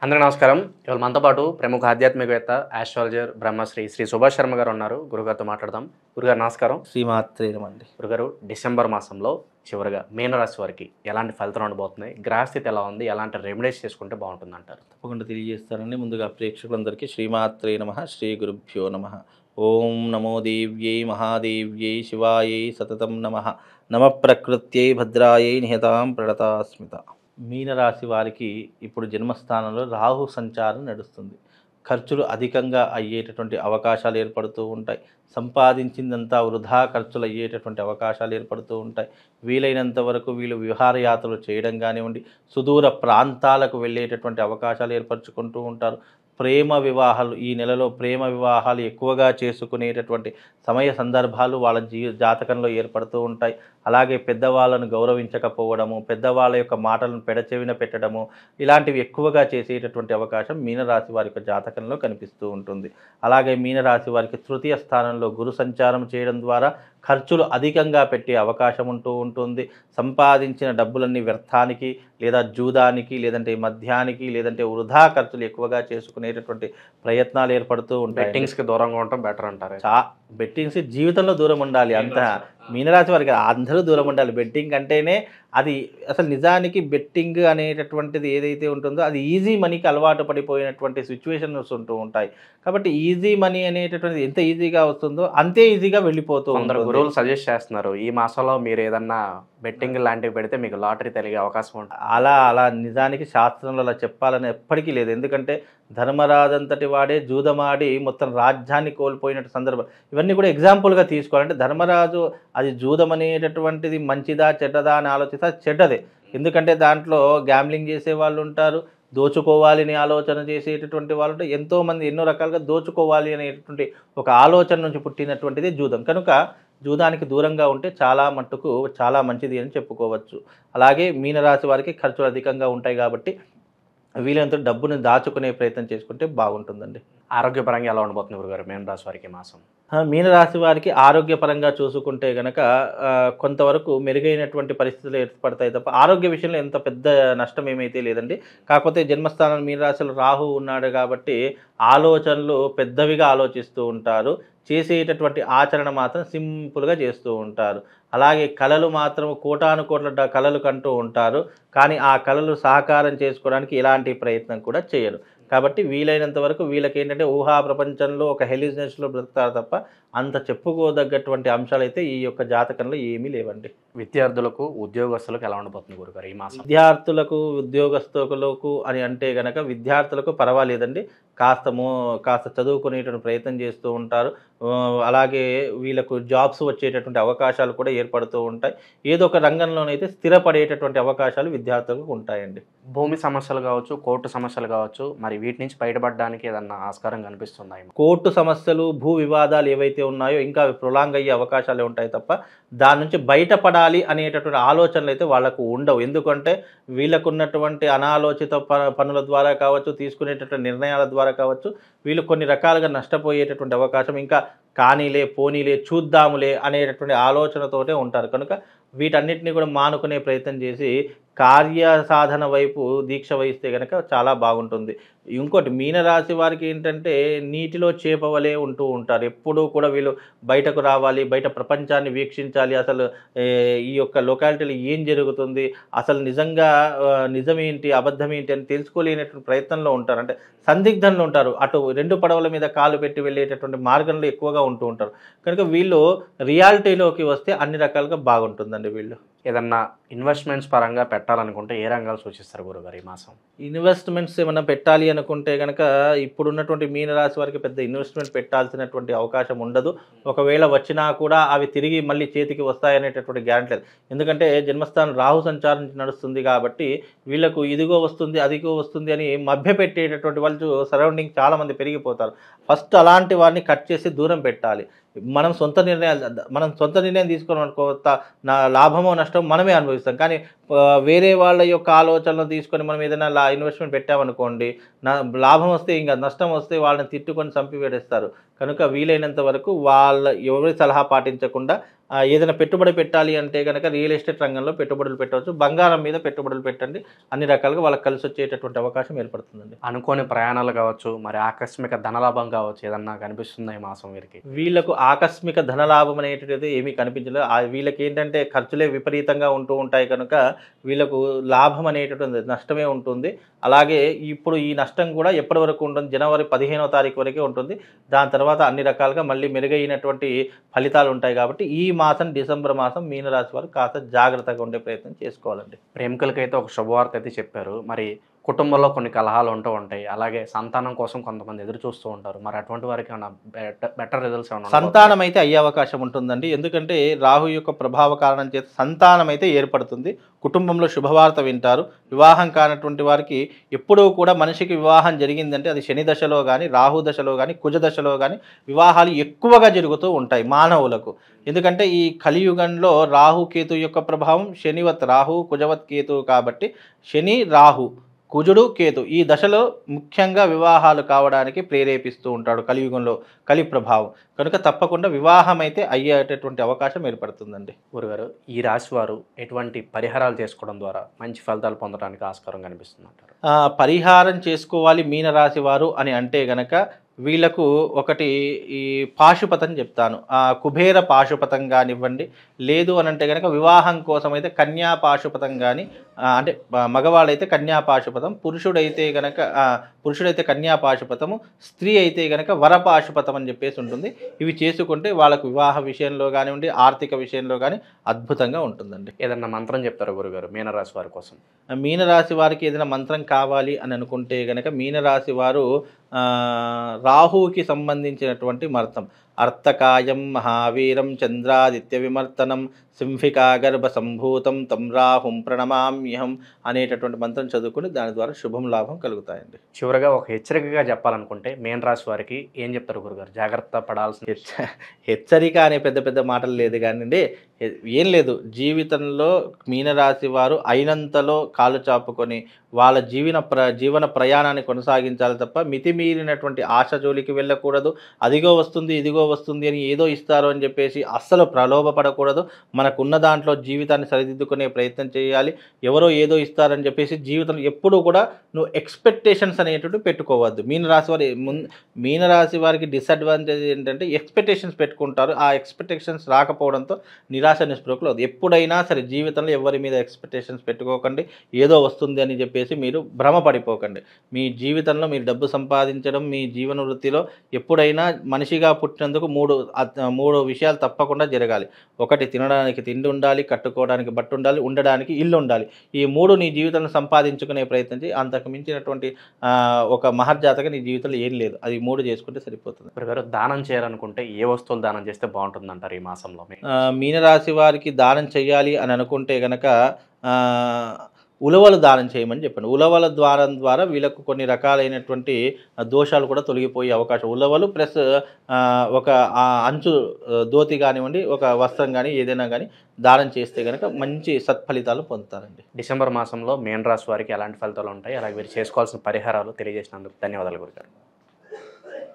అందరికీ నమస్కారం. ఇవాళ మనతో పాటు ప్రముఖ ఆధ్యాత్మికవేత్త, ఆస్ట్రాలజర్, బ్రహ్మశ్రీ శ్రీ సుభాష్ శర్మ గారు ఉన్నారు. గురుగారితో మాట్లాడదాం. గురుగారు నమస్కారం. శ్రీమాత్రే నమః అండి. గురుగారు, డిసెంబర్ మాసంలో చివరిగా మీనరాశి వారికి ఎలాంటి ఫలితాలు ఉండబోతున్నాయి? గ్రహస్థితి ఎలా ఉంది? ఎలాంటి రెమెడీస్ చేసుకుంటే బాగుంటుందంటారు? తప్పకుండా తెలియజేస్తానండి. ముందుగా ప్రేక్షకులందరికీ శ్రీమాత్రే నమః, శ్రీ గురుభ్యో నమః. ఓం నమో దేవ్యై మహాదేవ్యై శివాయై సతతం నమః. నమ ప్రకృత్యై భద్రాయై నిహతాం ప్రణతాస్మిత. మీనరాశి వారికి ఇప్పుడు జన్మస్థానంలో రాహు సంచారం నడుస్తుంది. ఖర్చులు అధికంగా అయ్యేటటువంటి అవకాశాలు ఏర్పడుతూ ఉంటాయి. సంపాదించిందంతా వృధా ఖర్చులు అయ్యేటటువంటి అవకాశాలు ఏర్పడుతూ ఉంటాయి. వీలైనంత వరకు వీళ్ళు విహారయాత్రలు చేయడం కానివ్వండి, సుదూర ప్రాంతాలకు వెళ్ళేటటువంటి అవకాశాలు ఏర్పరచుకుంటూ ఉంటారు. ప్రేమ వివాహాలు, ఈ నెలలో ప్రేమ వివాహాలు ఎక్కువగా చేసుకునేటటువంటి సమయ సందర్భాలు వాళ్ళ జాతకంలో ఏర్పడుతూ ఉంటాయి. అలాగే పెద్దవాళ్ళను గౌరవించకపోవడము, పెద్దవాళ్ళ యొక్క మాటలను పెడచెవిన పెట్టడము, ఇలాంటివి ఎక్కువగా చేసేటటువంటి అవకాశం మీనరాశి వారి యొక్క జాతకంలో కనిపిస్తూ ఉంటుంది. అలాగే మీనరాశి వారికి తృతీయ స్థానంలో గురు సంచారం చేయడం ద్వారా ఖర్చులు అధికంగా పెట్టే అవకాశం ఉంటూ ఉంటుంది. సంపాదించిన డబ్బులన్నీ వ్యర్థానికి, లేదా జూదానికి, లేదంటే మద్యానికి, లేదంటే వృధా ఖర్చులు ఎక్కువగా చేసుకునేటటువంటి ప్రయత్నాలు ఏర్పడుతూ ఉంటాయి. బెట్టింగ్స్కి దూరంగా ఉండటం బెటర్ అంటారు. బెట్టింగ్స్ జీవితంలో దూరం ఉండాలి. అంత మీనరాశి వారికి అందరూ దూరం ఉండాలి. బెట్టింగ్ అంటేనే అది అసలు నిజానికి బెట్టింగ్ అనేటటువంటిది ఏదైతే ఉంటుందో అది ఈజీ మనీకి అలవాటు పడిపోయినటువంటి సిచ్యువేషన్స్ ఉంటూ ఉంటాయి. కాబట్టి ఈజీ మనీ అనేటటువంటిది ఎంత ఈజీగా వస్తుందో అంతే ఈజీగా వెళ్ళిపోతూ కొందరు గురువులు సజెస్ట్ చేస్తున్నారు, ఈ మాసంలో మీరు ఏదన్నా బెట్టింగ్ లాంటివి పెడితే మీకు లాటరీ తెలిగే అవకాశం ఉంటుంది. అలా నిజానికి శాస్త్రంలో అలా చెప్పాలని ఎప్పటికీ లేదు. ఎందుకంటే ధర్మరాజంతటి వాడే జూదమాడి మొత్తం రాజ్యాన్ని కోల్పోయినట్టు సందర్భం. ఇవన్నీ కూడా ఎగ్జాంపుల్గా తీసుకోవాలంటే ధర్మరాజు అది జూదం అనేటటువంటిది మంచిదా చెడ్డదా అని ఆలోచిస్తే అది చెడ్డదే. ఎందుకంటే దాంట్లో గ్యాంబ్లింగ్ చేసే వాళ్ళు ఉంటారు, దోచుకోవాలని ఆలోచన చేసేటటువంటి వాళ్ళు ఎంతోమంది ఎన్నో రకాలుగా దోచుకోవాలి అనేటటువంటి ఒక ఆలోచన నుంచి పుట్టినటువంటిది జూదం. కనుక జూదానికి దూరంగా ఉంటే చాలా మట్టుకు చాలా మంచిది అని చెప్పుకోవచ్చు. అలాగే మీనరాశి వారికి ఖర్చులు అధికంగా ఉంటాయి కాబట్టి వీలైనంత డబ్బుని దాచుకునే ప్రయత్నం చేసుకుంటే బాగుంటుందండి. ఆరోగ్యపరంగా ఎలా ఉండబోతుంది గురుగారు మీనరాశి వారికి మాసం? మీనరాశి వారికి ఆరోగ్యపరంగా చూసుకుంటే గనక కొంతవరకు మెరుగైనటువంటి పరిస్థితులు ఏర్పడతాయి తప్ప ఆరోగ్య విషయంలో ఎంత పెద్ద నష్టం ఏమైతే లేదండి. కాకపోతే జన్మస్థానం మీనరాశిలో రాహు ఉన్నాడు కాబట్టి ఆలోచనలు పెద్దవిగా ఆలోచిస్తూ ఉంటారు. చేసేటటువంటి ఆచరణ మాత్రం సింపుల్గా చేస్తూ ఉంటారు. అలాగే కళలు మాత్రం కోటాను కోట్ల కళలు కంటూ ఉంటారు. కానీ ఆ కళలు సహకారం చేసుకోవడానికి ఎలాంటి ప్రయత్నం కూడా చేయరు. కాబట్టి వీలైనంత వరకు వీళ్ళకి ఏంటంటే ఊహా ప్రపంచంలో ఒక హెలిజినెస్లో బ్రతుకుతారు తప్ప అంత చెప్పుకోదగ్గటువంటి అంశాలు అయితే ఈ యొక్క జాతకంలో ఏమీ లేవండి. విద్యార్థులకు, ఉద్యోగస్తులకు ఎలా ఉండబోతుంది గురుగారు ఈ మాసం? విద్యార్థులకు, ఉద్యోగస్తులకు అని అంటే గనక విద్యార్థులకు పర్వాలేదండి. కాస్త చదువుకునేటువంటి ప్రయత్నం చేస్తూ ఉంటారు. అలాగే వీళ్ళకు జాబ్స్ వచ్చేటటువంటి అవకాశాలు కూడా ఏర్పడుతూ ఉంటాయి. ఏదో ఒక రంగంలోనైతే స్థిరపడేటటువంటి అవకాశాలు విద్యార్థులకు ఉంటాయండి. భూమి సమస్యలు కావచ్చు, కోర్టు సమస్యలు కావచ్చు, మరి వీటి నుంచి బయటపడడానికి ఏదన్నా ఆస్కారం కనిపిస్తున్నాయి? కోర్టు సమస్యలు, భూ వివాదాలు ఏవైతే ఉన్నాయో ఇంకా ప్రొలాంగ్ అయ్యే అవకాశాలు ఉంటాయి తప్ప దాని నుంచి బయటపడాలి అనేటటువంటి ఆలోచనలు అయితే వాళ్ళకు ఉండవు. ఎందుకంటే వీళ్ళకు ఉన్నటువంటి అనాలోచిత పనుల ద్వారా కావచ్చు, తీసుకునేటటువంటి నిర్ణయాల ద్వారా కావచ్చు, వీళ్ళు కొన్ని రకాలుగా నష్టపోయేటటువంటి అవకాశం, ఇంకా కానీలే పోనీలే చూద్దాములే అనేటటువంటి ఆలోచనతోటే ఉంటారు. కనుక వీటన్నిటిని కూడా మానుకునే ప్రయత్నం చేసి కార్యసాధన వైపు దీక్ష వహిస్తే కనుక చాలా బాగుంటుంది. ఇంకోటి మీనరాశి వారికి ఏంటంటే నీటిలో చేపవలే ఉంటూ ఉంటారు. ఎప్పుడూ కూడా వీళ్ళు బయటకు రావాలి, బయట ప్రపంచాన్ని వీక్షించాలి, అసలు ఈ యొక్క లొకాలిటీలో ఏం జరుగుతుంది, అసలు నిజంగా నిజమేంటి అబద్ధం ఏంటి అని తెలుసుకోలేనటువంటి ప్రయత్నంలో ఉంటారు. అంటే సందిగ్ధంలో ఉంటారు. అటు రెండు పడవల మీద కాలు పెట్టి వెళ్ళేటటువంటి మార్గంలో ఎక్కువగా ఉంటూ ఉంటారు. కనుక వీళ్ళు రియాలిటీలోకి వస్తే అన్ని రకాలుగా బాగుంటుందండి. వీళ్ళు ఏదన్నా ఇన్వెస్ట్మెంట్స్ పరంగా పెట్టాలనుకుంటే ఏ రంగాలు సూచిస్తారు గురుగారు ఈ మాసం? ఇన్వెస్ట్మెంట్స్ ఏమైనా పెట్టాలి అనుకుంటే కనుక ఇప్పుడున్నటువంటి మీనరాశి వారికి పెద్ద ఇన్వెస్ట్మెంట్ పెట్టాల్సినటువంటి అవకాశం ఉండదు. ఒకవేళ వచ్చినా కూడా అవి తిరిగి మళ్ళీ చేతికి వస్తాయనేటటువంటి గ్యారెంటీ లేదు. ఎందుకంటే జన్మస్థానం రాహు సంచారం నడుస్తుంది కాబట్టి వీళ్ళకు ఇదిగో వస్తుంది అదిగో వస్తుంది అని మభ్యపెట్టేటటువంటి వాళ్ళు సరౌండింగ్ చాలామంది పెరిగిపోతారు. ఫస్ట్ అలాంటి వారిని కట్ చేసి దూరం పెట్టాలి. మనం సొంత నిర్ణయం తీసుకోవడం అనుకో, నా లాభమో నష్టం మనమే అనుభవిస్తాం. కానీ వేరే వాళ్ళ యొక్క ఆలోచనలు తీసుకొని మనం ఏదైనా ఇన్వెస్ట్మెంట్ పెట్టామనుకోండి, లాభం వస్తే ఇంకా నష్టం వస్తే వాళ్ళని తిట్టుకొని చంపివేడేస్తారు. కనుక వీలైనంత వరకు ఎవరి సలహా పాటించకుండా ఏదైనా పెట్టుబడి పెట్టాలి అంటే కనుక రియల్ ఎస్టేట్ రంగంలో పెట్టుబడులు పెట్టవచ్చు, బంగారం మీద పెట్టుబడులు పెట్టండి, అన్ని రకాలుగా వాళ్ళకి కలిసి వచ్చేటటువంటి అవకాశం ఏర్పడుతుందండి. అనుకోని ప్రయాణాలు కావచ్చు, మరి ఆకస్మిక ధనలాభం కావచ్చు, ఏదన్నా కనిపిస్తుందా ఈ మాసం వీరికి? వీళ్ళకు ఆకస్మిక ధనలాభం అనేటువంటిది ఏమీ కనిపించలేదు. వీళ్ళకి ఏంటంటే ఖర్చులే విపరీతంగా ఉంటూ ఉంటాయి కనుక వీళ్ళకు లాభం అనేటటువంటి నష్టమే ఉంటుంది. అలాగే ఇప్పుడు ఈ నష్టం కూడా ఎప్పటి వరకు ఉంటుంది, జనవరి 15వ తారీఖు వరకే ఉంటుంది. దాని తర్వాత అన్ని రకాలుగా మళ్ళీ మెరుగైనటువంటి ఫలితాలు ఉంటాయి. కాబట్టి ఈ మాసం డిసెంబర్ మాసం మీనరాశి వారు కాస్త జాగ్రత్తగా ఉండే ప్రయత్నం చేసుకోవాలండి. ప్రేమికులకైతే ఒక శుభవార్త అయితే చెప్పారు. మరి కుటుంబంలో కొన్ని కలహాలు ఉంటూ ఉంటాయి. అలాగే సంతానం కోసం కొంతమంది ఎదురు చూస్తూ ఉంటారు. మరి అటువంటి వారికి ఏమైనా బెటర్ రిజల్ట్స్ ఏమైనా సంతానం అయితే అయ్యే అవకాశం ఉంటుందండి. ఎందుకంటే రాహు యొక్క ప్రభావ కారణం చేత సంతానం అయితే ఏర్పడుతుంది. కుటుంబంలో శుభవార్త వింటారు. వివాహం కానటువంటి వారికి ఎప్పుడూ కూడా మనిషికి వివాహం జరిగిందంటే అది శని దశలో కానీ, రాహు దశలో కానీ, కుజ దశలో కానీ వివాహాలు ఎక్కువగా జరుగుతూ ఉంటాయి మానవులకు. ఎందుకంటే ఈ కలియుగంలో రాహు కేతు యొక్క ప్రభావం శనివత్ రాహు, కుజవత్ కేతు కాబట్టి శని రాహు, కుజుడు కేతు ఈ దశలో ముఖ్యంగా వివాహాలు కావడానికి ప్రేరేపిస్తూ ఉంటాడు కలియుగంలో కలి ప్రభావం. కనుక తప్పకుండా వివాహం అయితే అయ్యేటటువంటి అవకాశం ఏర్పడుతుందండి. గురుగారు, ఈ రాశి వారు ఎటువంటి పరిహారాలు చేసుకోవడం ద్వారా మంచి ఫలితాలు పొందడానికి ఆస్కారం కనిపిస్తుంది అంటారు? పరిహారం చేసుకోవాలి మీనరాశి వారు అని అంటే గనక వీళ్ళకు ఒకటి ఈ పాశుపతం చెప్తాను. కుబేర పాశుపతం కానివ్వండి, లేదు అని అంటే కనుక వివాహం కోసం అయితే కన్యా పాశుపతం కానీ, అంటే మగవాళ్ళైతే కన్యా పాశుపతం, పురుషుడైతే కన్యా పాశుపతము, స్త్రీ అయితే కనుక వర పాశుపతం అని చెప్పేసి ఉంటుంది. ఇవి చేసుకుంటే వాళ్ళకు వివాహ విషయంలో కానివ్వండి, ఆర్థిక విషయంలో కానీ అద్భుతంగా ఉంటుందండి. ఏదన్నా మంత్రం చెప్తారు గురుగారు మీనరాశి వారి కోసం? మీనరాశి వారికి ఏదైనా మంత్రం కావాలి అని అనుకుంటే కనుక మీనరాశి వారు రాహువుకి సంబంధించినటువంటి మంత్రం అర్థకాయం మహావీరం చంద్రాదిత్య విమర్తనం సింహికా గర్భ సంభూతం తం రాహుం ప్రణమామ్యహం అనేటటువంటి మంత్రం చదువుకుని దాని ద్వారా శుభం లాభం కలుగుతాయండి. చివరగా ఒక హెచ్చరికగా చెప్పాలనుకుంటే మీన రాశి వారికి ఏం చెప్తారు గురుగారు? జాగ్రత్త పడాల్సిన హెచ్చరిక అనే పెద్ద పెద్ద మాటలు లేదు కానివ్వండి, ఏం లేదు. జీవితంలో మీనరాశి వారు అయినంతలో కాలు చాపుకొని వాళ్ళ జీవన ప్రయాణాన్ని కొనసాగించాలి తప్ప మితిమీరినటువంటి ఆశ జోలికి వెళ్ళకూడదు. అదిగో వస్తుంది ఇదిగో వస్తుంది అని ఏదో ఇస్తారు అని చెప్పేసి అస్సలు ప్రలోభపడకూడదు. మనకున్న దాంట్లో జీవితాన్ని సరిదిద్దుకునే ప్రయత్నం చేయాలి. ఎవరో ఏదో ఇస్తారని చెప్పేసి జీవితంలో ఎప్పుడూ కూడా నువ్వు ఎక్స్పెక్టేషన్స్ అనేటువంటి పెట్టుకోవద్దు. మీనరాశి వారికి డిసడ్వాంటేజ్ ఏంటంటే ఎక్స్పెక్టేషన్స్ పెట్టుకుంటారు. ఆ ఎక్స్పెక్టేషన్స్ రాకపోవడంతో నిరాశ నిస్పృహలు అవుతుంది. ఎప్పుడైనా సరే జీవితంలో ఎవరి మీద ఎక్స్పెక్టేషన్స్ పెట్టుకోకండి. ఏదో వస్తుంది అని చెప్పేసి మీరు భ్రమపడిపోకండి. మీ జీవితంలో మీరు డబ్బు సంపాదించడం, మీ జీవన వృత్తిలో ఎప్పుడైనా మనిషిగా పుట్టినందుకు మూడు విషయాలు తప్పకుండా జరగాలి. ఒకటి, తినడానికి తిండి ఉండాలి, కట్టుకోవడానికి బట్ట ఉండాలి, ఉండడానికి ఇల్లు ఉండాలి. ఈ మూడు నీ జీవితంలో సంపాదించుకునే ప్రయత్నం చేయి. అంతకు మించినటువంటి ఒక మహర్జాతగా నీ జీవితంలో ఏం లేదు. అది మూడు చేసుకుంటే సరిపోతుంది. గురుగారు, దానం చేయాలనుకుంటే ఏ వస్తువులు దానం చేస్తే బాగుంటుంది అంటారు ఈ మాసంలో? మీనరాశి వారికి దానం చేయాలి అని అనుకుంటే గనక ఉలవలు దానం చేయమని చెప్పండి. ఉలవల ద్వారా వీళ్ళకు కొన్ని రకాలైనటువంటి దోషాలు కూడా తొలగిపోయే అవకాశం. ఉలవలు ప్లస్ ఒక అంచు ధోతి కానివ్వండి, ఒక వస్త్రం కానీ ఏదైనా కానీ దానం చేస్తే కనుక మంచి సత్ఫలితాలు పొందుతారండి. డిసెంబర్ మాసంలో మీన రాశి వారికి ఎలాంటి ఫలితాలు ఉంటాయి, అలాగే మీరు చేసుకోవాల్సిన పరిహారాలు తెలియజేసినందుకు ధన్యవాదాలు గురుగారు.